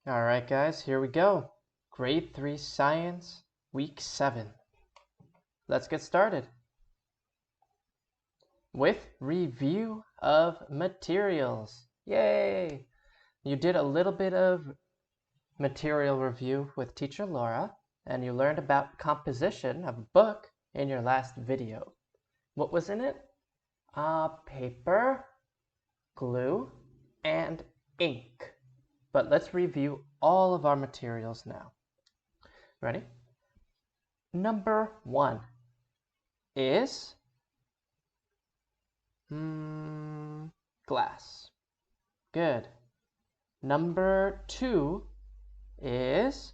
All right, guys, here we go. Grade 3 Science, Week 7. Let's get started with review of materials. Yay! You did a little bit of material review with Teacher Laura, and you learned about composition of a book in your last video. What was in it? Paper, glue, and ink. But let's review all of our materials now. Ready? Number 1 is glass. Good. Number 2 is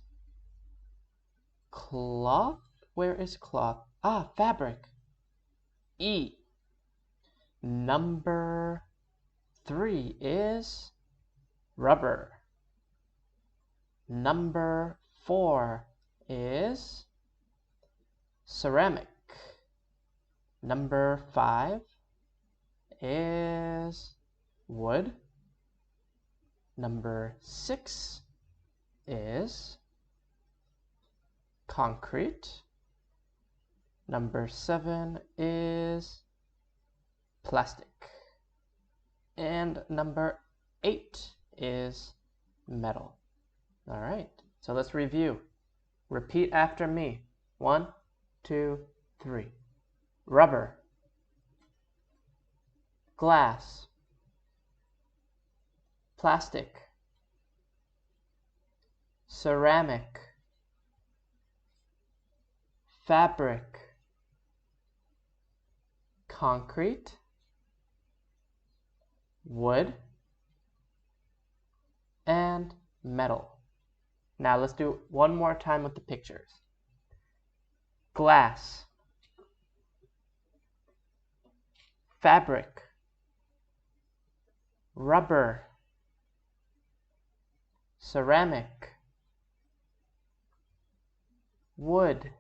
cloth. Where is cloth? Fabric. E. Number 3 is rubber. Number 4 is ceramic. Number 5 is wood. Number 6 is concrete. Number 7 is plastic. And number 8 is metal. All right, so let's review. Repeat after me. 1, 2, 3. Rubber, glass, plastic, ceramic, fabric, concrete, wood, and metal. Now let's do one more time with the pictures. Glass, fabric, rubber, ceramic, wood,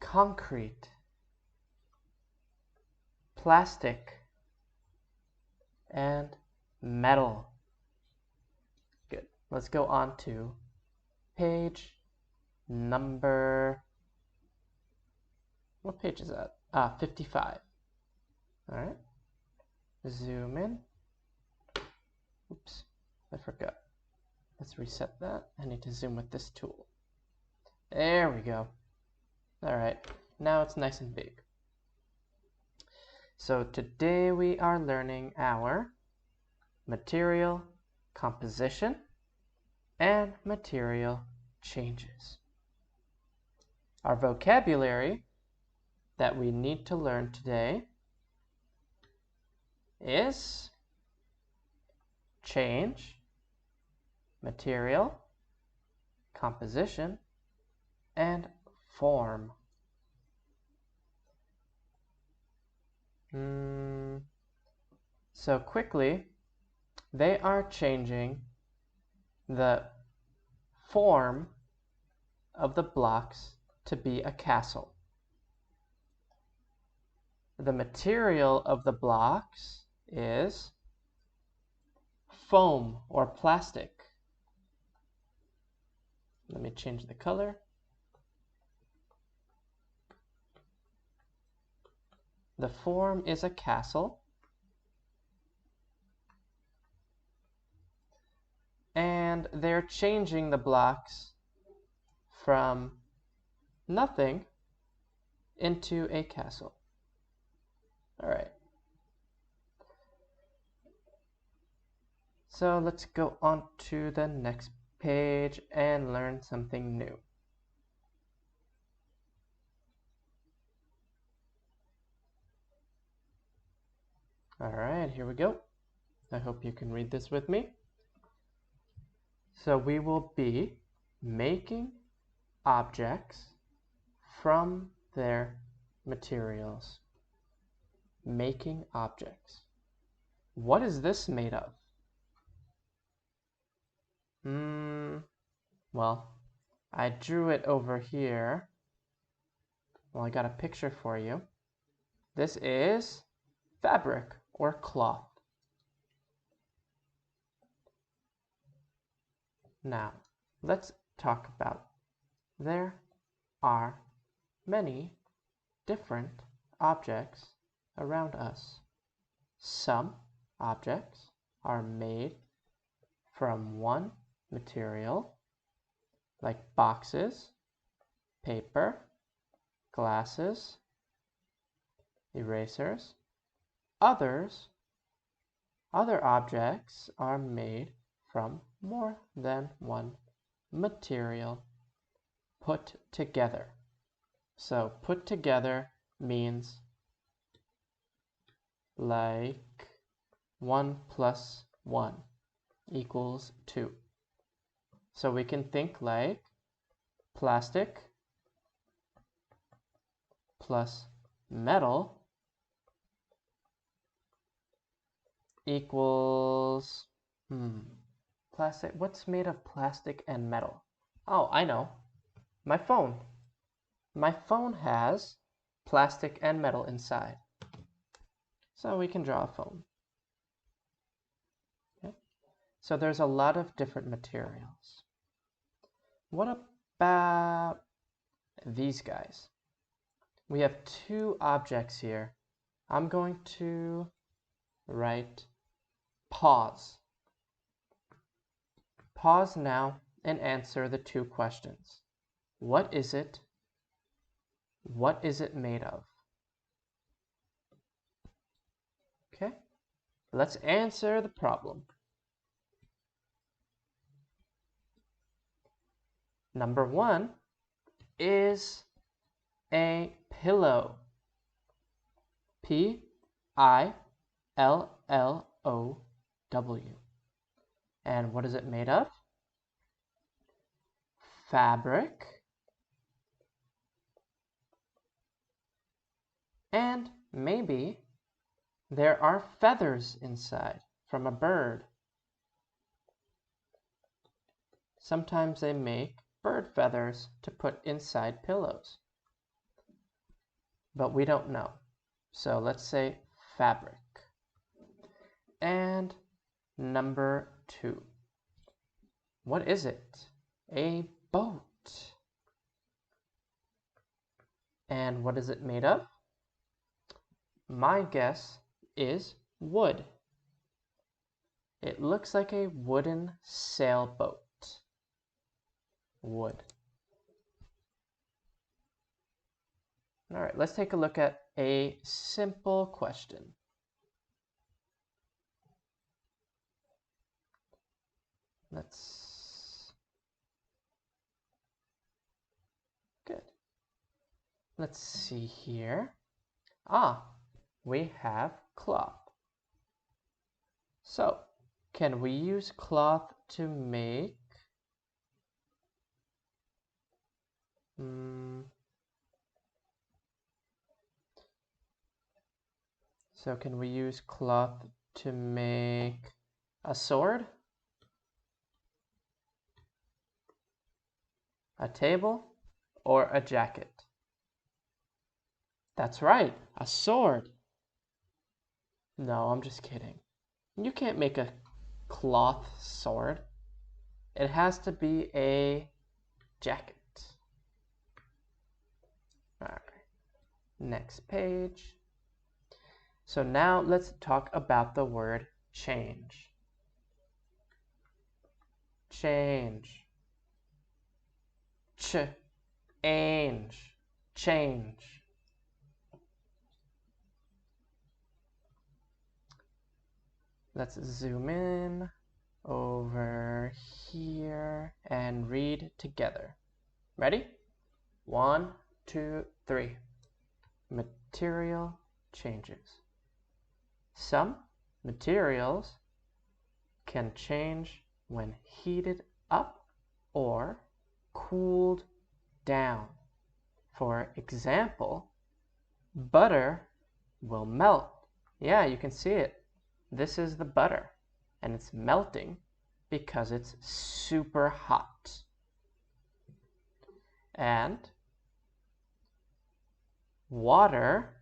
concrete, plastic, and metal. Good. Let's go on to page number, what page is that? 55. All right. Zoom in. Oops, I forgot. Let's reset that. I need to zoom with this tool. There we go. All right, now it's nice and big. So today we are learning our material composition and material changes. Our vocabulary that we need to learn today is change, material, composition, and form. So quickly, they are changing the form of the blocks to be a castle. The material of the blocks is foam or plastic. Let me change the color. The form is a castle. And they're changing the blocks from nothing into a castle. All right. So let's go on to the next page and learn something new. All right, here we go. I hope you can read this with me. So we will be making objects from their materials. Making objects. What is this made of? Well, I drew it over here. Well, I got a picture for you. This is fabric or cloth. Now, let's talk about there are many different objects around us. Some objects are made from one material, like boxes, paper, glasses, erasers. Other objects are made from more than one material put together. So put together means like 1 plus 1 equals 2. So we can think like plastic plus metal equals, plastic, what's made of plastic and metal? Oh, I know, my phone. My phone has plastic and metal inside. So we can draw a phone. Okay. So there's a lot of different materials. What about these guys? We have two objects here. I'm going to write pause. Pause now and answer the two questions. What is it? What is it made of? Okay, let's answer the problem. Number 1 is a pillow. P-I-L-L-O-W. And what is it made of? Fabric. And maybe there are feathers inside from a bird. Sometimes they make bird feathers to put inside pillows. But we don't know. So let's say fabric. And number 2. What is it? A boat. And what is it made of? My guess is wood. It looks like a wooden sailboat. Wood. All right, let's take a look at a simple question. Good. Let's see here. We have cloth. So, can we use cloth to make So can we use cloth to make a sword? A table? Or a jacket? That's right, a sword. No, I'm just kidding. You can't make a cloth sword. It has to be a jacket. All right, next page. So now let's talk about the word change. Change. Change. Change. Let's zoom in over here and read together. Ready? 1, 2, 3. Material changes. Some materials can change when heated up or cooled down. For example, butter will melt. Yeah, you can see it. This is the butter, and it's melting because it's super hot. And water,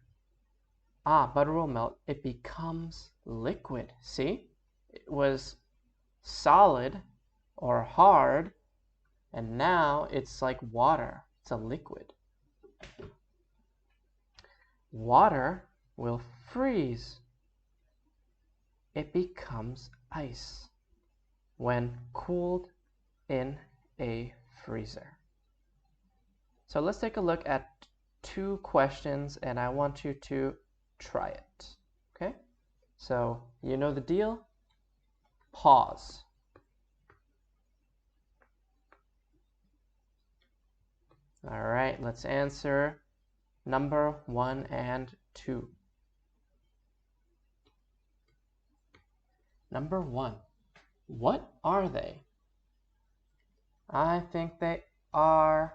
butter will melt. It becomes liquid. See? It was solid, or hard, and now it's like water. It's a liquid. Water will freeze. It becomes ice when cooled in a freezer. So let's take a look at 2 questions, and I want you to try it. Okay? So you know the deal. Pause. All right, let's answer number 1 and 2. Number 1, what are they? I think they are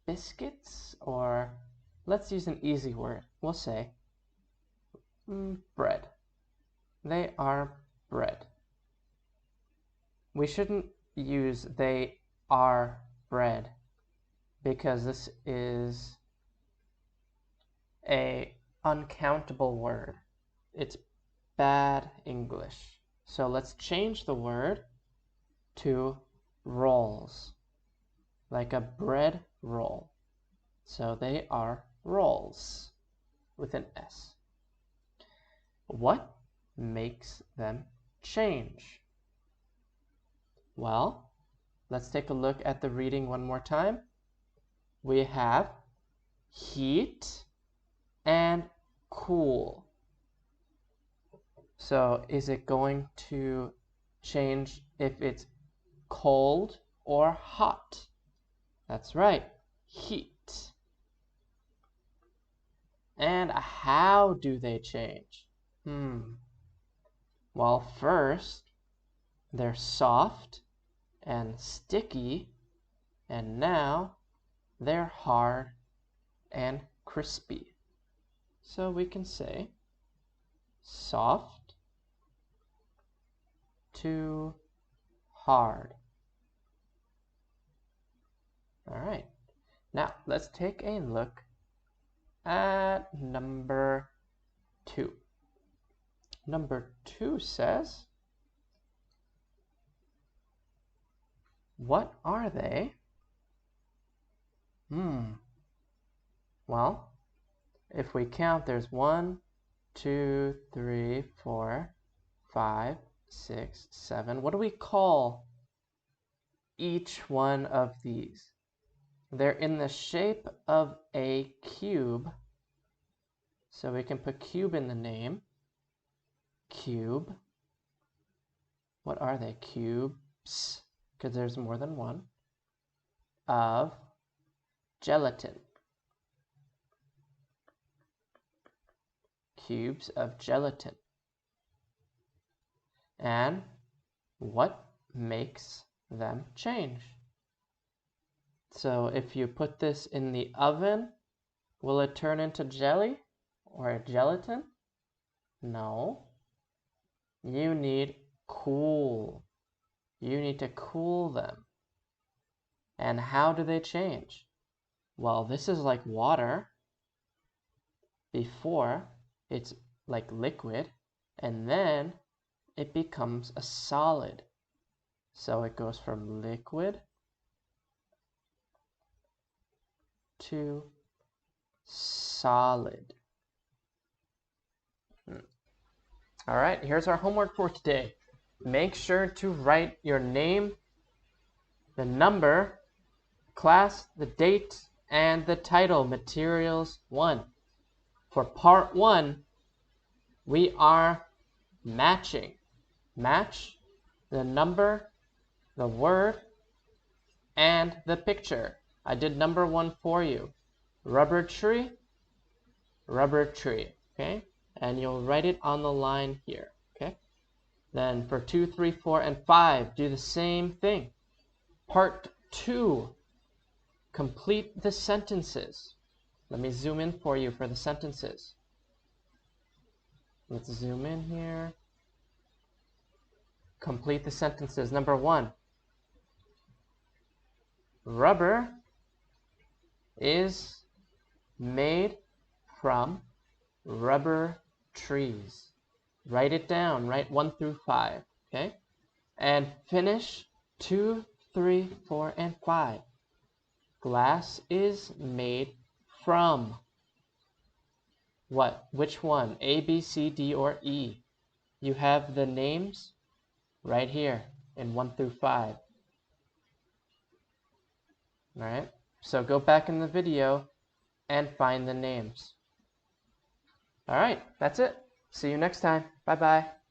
biscuits, or let's use an easy word. We'll say bread. They are bread. We shouldn't use they are bread because this is a uncountable word. It's bad English. So let's change the word to rolls, like a bread roll. So they are rolls with an S. What makes them change? Well, let's take a look at the reading one more time. We have heat and cool. So is it going to change if it's cold or hot? That's right, heat. And how do they change? Well, first, they're soft and sticky, and now they're hard and crispy. So we can say soft to hard. All right, now let's take a look at number 2. Number 2 says, what are they? Well, if we count, there's 1, 2, 3, 4, 5, 6, 7. What do we call each one of these? They're in the shape of a cube, so we can put cube in the name. Cube. What are they? Cubes, because there's more than one, of gelatin. Cubes of gelatin. And what makes them change? So if you put this in the oven, will it turn into jelly or gelatin? No. You need cool. You need to cool them. And how do they change? Well, this is like water. Before, it's like liquid, and then it becomes a solid. So it goes from liquid to solid. All right, here's our homework for today. Make sure to write your name, the number, class, the date, and the title, Materials 1. For part 1, we are matching. Match the number, the word, and the picture. I did number 1 for you. Rubber tree, okay? And you'll write it on the line here, okay? Then for 2, 3, 4, and 5, do the same thing. Part 2, complete the sentences. Let me zoom in for you for the sentences. Let's zoom in here. Complete the sentences. Number 1, rubber is made from rubber trees. Write it down. Write 1 through 5, okay? And finish 2, 3, 4, and 5. Glass is made from what? Which one? A, B, C, D, or E? You have the names right here in 1 through 5. All right, so go back in the video and find the names. All right, that's it. See you next time. Bye-bye.